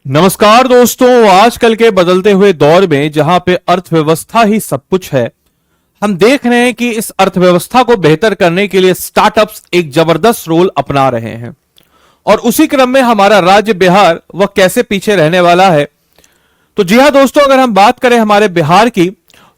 नमस्कार दोस्तों, आजकल के बदलते हुए दौर में जहां पे अर्थव्यवस्था ही सब कुछ है, हम देख रहे हैं कि इस अर्थव्यवस्था को बेहतर करने के लिए स्टार्टअप्स एक जबरदस्त रोल अपना रहे हैं। और उसी क्रम में हमारा राज्य बिहार वह कैसे पीछे रहने वाला है। तो जी हां दोस्तों, अगर हम बात करें हमारे बिहार की,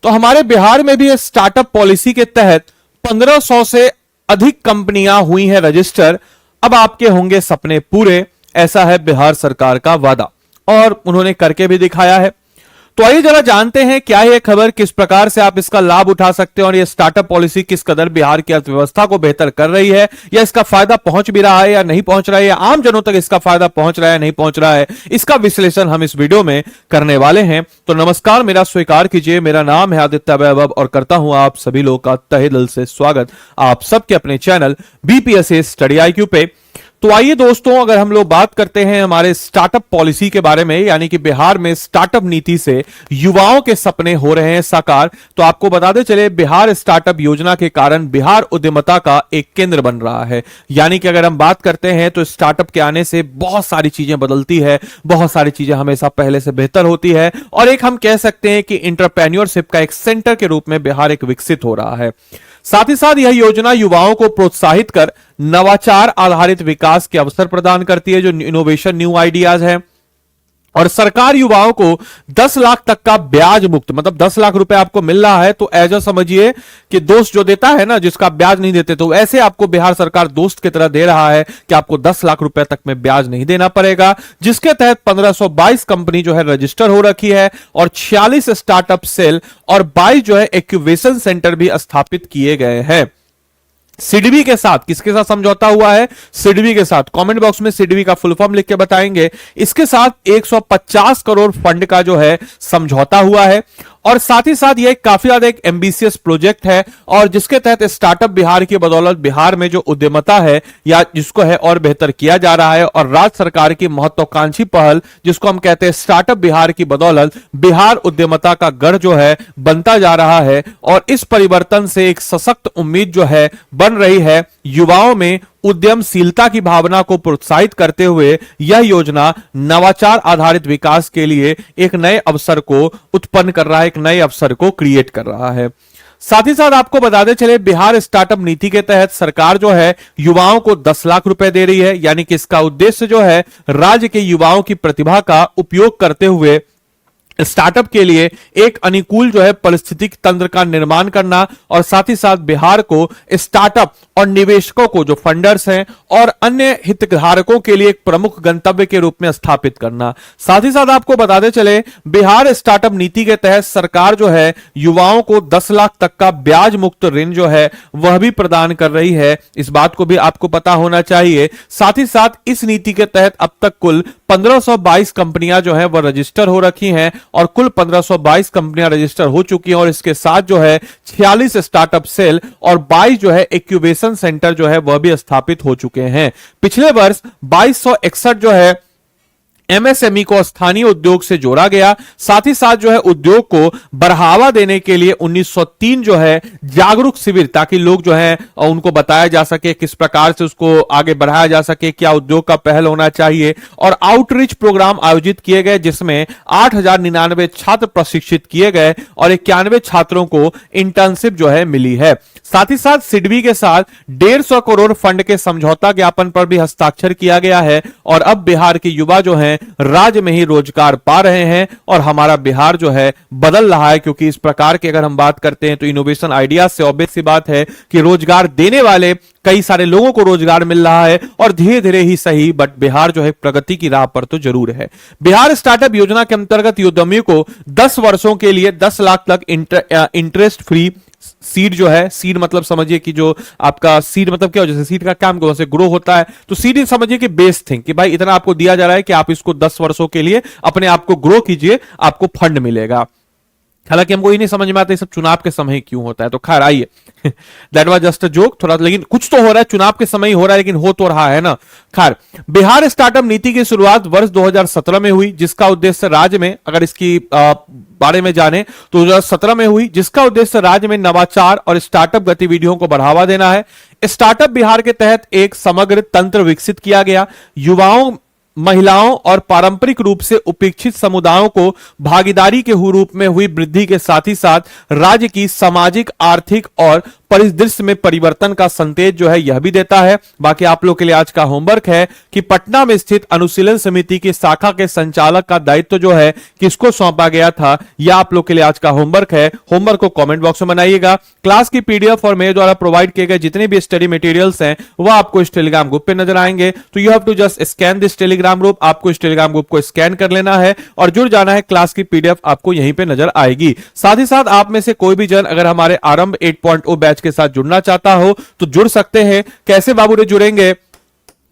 तो हमारे बिहार में भी स्टार्टअप पॉलिसी के तहत 1500 से अधिक कंपनियां हुई हैं रजिस्टर। अब आपके होंगे सपने पूरे, ऐसा है बिहार सरकार का वादा, और उन्होंने करके भी दिखाया है। तो आइए जरा जानते हैं क्या है यह खबर, किस प्रकार से आप इसका लाभ उठा सकते हैं और यह स्टार्टअप पॉलिसी किस कदर बिहार की अर्थव्यवस्था को बेहतर कर रही है, या इसका फायदा पहुंच भी रहा है या नहीं पहुंच रहा है, या आम जनों तक इसका फायदा पहुंच रहा है नहीं पहुंच रहा है। इसका विश्लेषण हम इस वीडियो में करने वाले हैं। तो नमस्कार, मेरा स्वीकार कीजिए, मेरा नाम है आदित्य वैभव और करता हूं आप सभी लोगों का तहे दिल से स्वागत आप सबके अपने चैनल बीपीएससी स्टडी आईक्यू पे। तो आइए दोस्तों, अगर हम लोग बात करते हैं हमारे स्टार्टअप पॉलिसी के बारे में, यानी कि बिहार में स्टार्टअप नीति से युवाओं के सपने हो रहे हैं साकार, तो आपको बताते चले बिहार स्टार्टअप योजना के कारण बिहार उद्यमता का एक केंद्र बन रहा है। यानी कि अगर हम बात करते हैं तो स्टार्टअप के आने से बहुत सारी चीजें बदलती है, बहुत सारी चीजें हमेशा पहले से बेहतर होती है, और एक हम कह सकते हैं कि एंटरप्रेन्योरशिप का एक सेंटर के रूप में बिहार एक विकसित हो रहा है। साथ ही साथ यह योजना युवाओं को प्रोत्साहित कर नवाचार आधारित विकास के अवसर प्रदान करती है, जो इनोवेशन न्यू आइडियाज है। और सरकार युवाओं को 10 लाख तक का ब्याज मुक्त, मतलब 10 लाख रुपए आपको मिल रहा है, तो ऐसा समझिए कि दोस्त जो देता है ना, जिसका ब्याज नहीं देते, तो ऐसे आपको बिहार सरकार दोस्त की तरह दे रहा है कि आपको 10 लाख रुपए तक में ब्याज नहीं देना पड़ेगा, जिसके तहत 1522 कंपनी जो है रजिस्टर हो रखी है, और 46 स्टार्टअप सेल और 22 जो है एक्यूबेशन सेंटर भी स्थापित किए गए हैं। सिडबी के साथ, किसके साथ समझौता हुआ है? सिडबी के साथ। कमेंट बॉक्स में सिडबी का फुल फॉर्म लिख के बताएंगे। इसके साथ 150 करोड़ फंड का जो है समझौता हुआ है, और साथ ही साथ यह काफी ज्यादा एक एम्बिशियस प्रोजेक्ट है, और जिसके तहत स्टार्टअप बिहार की बदौलत बिहार में जो उद्यमता है या जिसको है और बेहतर किया जा रहा है। और राज्य सरकार की महत्वाकांक्षी पहल, जिसको हम कहते हैं स्टार्टअप बिहार की बदौलत बिहार उद्यमता का गढ़ जो है बनता जा रहा है। और इस परिवर्तन से एक सशक्त उम्मीद जो है बन रही है युवाओं में। उद्यमशीलता की भावना को प्रोत्साहित करते हुए यह योजना नवाचार आधारित विकास के लिए एक नए अवसर को उत्पन्न कर रहा है, एक नए अवसर को क्रिएट कर रहा है। साथ ही साथ आपको बताते चले बिहार स्टार्टअप नीति के तहत सरकार जो है युवाओं को 10 लाख रुपए दे रही है। यानी कि इसका उद्देश्य जो है राज्य के युवाओं की प्रतिभा का उपयोग करते हुए स्टार्टअप के लिए एक अनुकूल जो है पारिस्थितिक तंत्र का निर्माण करना, और साथ ही साथ बिहार को स्टार्टअप और निवेशकों को, जो फंडर्स हैं और अन्य हितधारकों के लिए एक प्रमुख गंतव्य के रूप में स्थापित करना। साथ ही साथ आपको बताते चले बिहार स्टार्टअप नीति के तहत सरकार जो है युवाओं को 10 लाख तक का ब्याज मुक्त ऋण जो है वह भी प्रदान कर रही है। इस बात को भी आपको पता होना चाहिए। साथ ही साथ इस नीति के तहत अब तक कुल 1522 कंपनियां जो है वह रजिस्टर हो रखी हैं, और कुल 1522 कंपनियां रजिस्टर हो चुकी हैं, और इसके साथ जो है 46 स्टार्टअप सेल और 22 जो है एक्यूबेशन सेंटर जो है वह भी स्थापित हो चुके हैं। पिछले वर्ष 2261 जो है एमएसएमई को स्थानीय उद्योग से जोड़ा गया। साथ ही साथ जो है उद्योग को बढ़ावा देने के लिए 1903 जो है जागरूक शिविर, ताकि लोग जो है उनको बताया जा सके किस प्रकार से उसको आगे बढ़ाया जा सके, क्या उद्योग का पहल होना चाहिए, और आउटरीच प्रोग्राम आयोजित किए गए, जिसमें 8099 छात्र प्रशिक्षित किए गए और 91 छात्रों को इंटर्नशिप जो है मिली है। साथ ही साथ सिडबी के साथ 150 करोड़ फंड के समझौता ज्ञापन पर भी हस्ताक्षर किया गया है, और अब बिहार के युवा जो हैं राज्य में ही रोजगार पा रहे हैं, और हमारा बिहार जो है बदल रहा है। क्योंकि इस प्रकार के अगर हम बात करते हैं तो इनोवेशन आइडियाज से ऑब्वियस सी बात है कि रोजगार देने वाले कई सारे लोगों को रोजगार मिल रहा है, और धीरे धीरे ही सही, बट बिहार जो है प्रगति की राह पर तो जरूर है। बिहार स्टार्टअप योजना के अंतर्गत उद्यमियों को 10 वर्षों के लिए 10 लाख तक इंटरेस्ट फ्री सीड जो है, सीड मतलब समझिए कि जो आपका सीड मतलब क्या हो, जैसे सीड का काम को वैसे ग्रो होता है, तो सीड समझिए कि बेस थिंग कि भाई इतना आपको दिया जा रहा है कि आप इसको 10 वर्षों के लिए अपने आप को ग्रो कीजिए, आपको फंड मिलेगा। हालांकि हमको ही नहीं समझ में आता ये सब चुनाव के समय क्यों होता है, तो खैर आइए that was just a joke थोड़ा, लेकिन कुछ तो हो रहा है, चुनाव के समय ही हो रहा है, लेकिन हो तो रहा है ना। खैर, बिहार स्टार्टअप नीति की शुरुआत वर्ष 2017 में हुई, जिसका उद्देश्य राज्य में, अगर इसकी बारे में जाने तो 2017 में हुई, जिसका उद्देश्य राज्य में नवाचार और स्टार्टअप गतिविधियों को बढ़ावा देना है। स्टार्टअप बिहार के तहत एक समग्र तंत्र विकसित किया गया। युवाओं महिलाओं और पारंपरिक रूप से उपेक्षित समुदायों को भागीदारी के रूप में हुई वृद्धि के साथ ही साथ राज्य की सामाजिक, आर्थिक और परिदृश्य में परिवर्तन का संकेत जो है यह भी देता है। बाकी आप लोग के लिए आज का होमवर्क है कि पटना में स्थित अनुशीलन समिति की शाखा के संचालक का दायित्व जो है किसको सौंपा गया था, यह आप लोग के लिए आज का होमवर्क है। होमवर्क को कमेंट बॉक्स में बनाइएगा। क्लास की पीडीएफ और मेरे द्वारा प्रोवाइड किए गए जितने भी स्टडी मटेरियल्स हैं वह आपको इस टेलीग्राम ग्रुप पे नजर आएंगे। तो you have to just scan this Telegram group, आपको इस टेलीग्राम ग्रुप को स्कैन कर लेना है और जुड़ जाना है। क्लास की पीडीएफ आपको यहीं पे नजर आएगी। साथ ही साथ आप में से कोई भी जन अगर हमारे आरंभ 8.0 बैच के साथ जुड़ना चाहता हो तो जुड़ सकते हैं। कैसे बाबू रे जुड़ेंगे?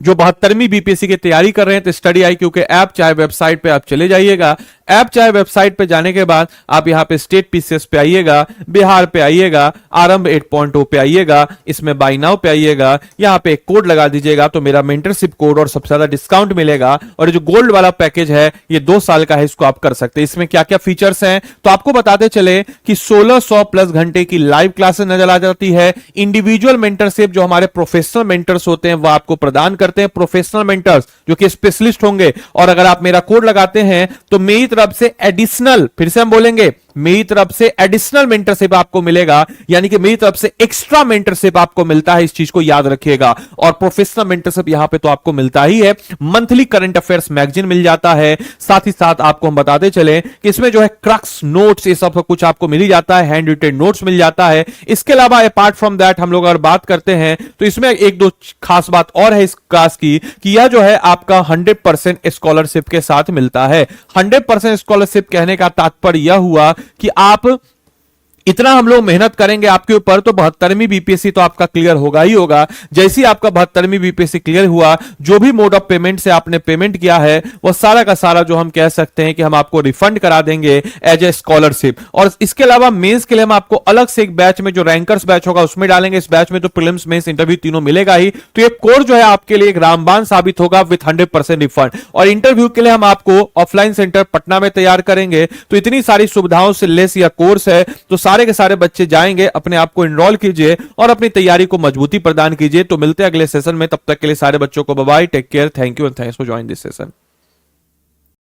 जो 72वीं बीपीएससी की तैयारी कर रहे हैं तो स्टडी IQ के ऐप चाहे वेबसाइट पे आप चले जाइएगा। ऐप चाहे वेबसाइट पे जाने के बाद आप यहां पे स्टेट पीसीएस पे आइएगा, बिहार पे आइएगा, आरंभ 8.0 पे आइएगा, इसमें बाय नाउ पे आइएगा, यहां पे एक कोड लगा दीजिएगा तो मेरा मेंटरशिप कोड और सबसे ज्यादा डिस्काउंट मिलेगा। और ये जो गोल्ड वाला पैकेज है ये 2 साल का है, इसको आप कर सकते हैं। इसमें क्या क्या फीचर्स हैं तो आपको बताते चले कि 1600 प्लस घंटे की लाइव क्लासेस नजर आ जाती है। इंडिविजुअल मेंटरशिप जो हमारे प्रोफेशनल मेंटर्स होते हैं वो आपको प्रदान करते हैं, प्रोफेशनल मेंटर्स जो कि स्पेशलिस्ट होंगे। और अगर आप मेरा कोड लगाते हैं तो मेरी तरफ से एडिशनल, फिर से हम बोलेंगे, मेरी तरफ से एडिशनल मेंटरशिप आपको मिलेगा, यानी कि मेरी तरफ से एक्स्ट्रा मेंटरशिप आपको मिलता है। इस चीज को याद रखिएगा। और प्रोफेशनल मेंटरशिप यहां पे तो आपको मिलता ही है। मंथली करंट अफेयर्स मैगजीन मिल जाता है। साथ ही साथ आपको हम बताते चले कि इसमें जो है क्रक्स नोट्स ये सब कुछ आपको मिल ही जाता है, हैंड रिटेन नोट्स मिल जाता है। इसके अलावा अपार्ट फ्रॉम दैट हम लोग अगर बात करते हैं तो इसमें एक दो खास बात और है इस क्लास की कि यह जो है आपका 100% स्कॉलरशिप के साथ मिलता है। 100% स्कॉलरशिप कहने का तात्पर्य यह हुआ कि आप इतना हम लोग मेहनत करेंगे आपके ऊपर तो 72वीं बीपीएससी तो आपका क्लियर होगा ही होगा। जैसे ही आपका 72वीं बीपीएससी क्लियर हुआ, जो भी मोड ऑफ पेमेंट से आपने पेमेंट किया है वो सारा का सारा जो हम कह सकते हैं कि हम आपको रिफंड करा देंगे एज ए स्कॉलरशिप। और इसके अलावा मेंस के लिए हम आपको अलग से एक बैच में जो रैंकर्स बैच होगा उसमें डालेंगे। इस बैच में तो प्रीलिम्स मेंस इंटरव्यू तीनों मिलेगा ही। तो ये कोर्स जो है आपके लिए एक रामबाण साबित होगा विथ 100% रिफंड। और इंटरव्यू के लिए हम आपको ऑफलाइन सेंटर पटना में तैयार करेंगे। तो इतनी सारी सुविधाओं से लेस यह कोर्स है। तो सारे के सारे बच्चे जाएंगे, अपने आप को एनरोल कीजिए और अपनी तैयारी को मजबूती प्रदान कीजिए। तो मिलते हैं अगले सेशन में, तब तक के लिए सारे बच्चों को bye bye, take care, thank you and thanks for joining this session.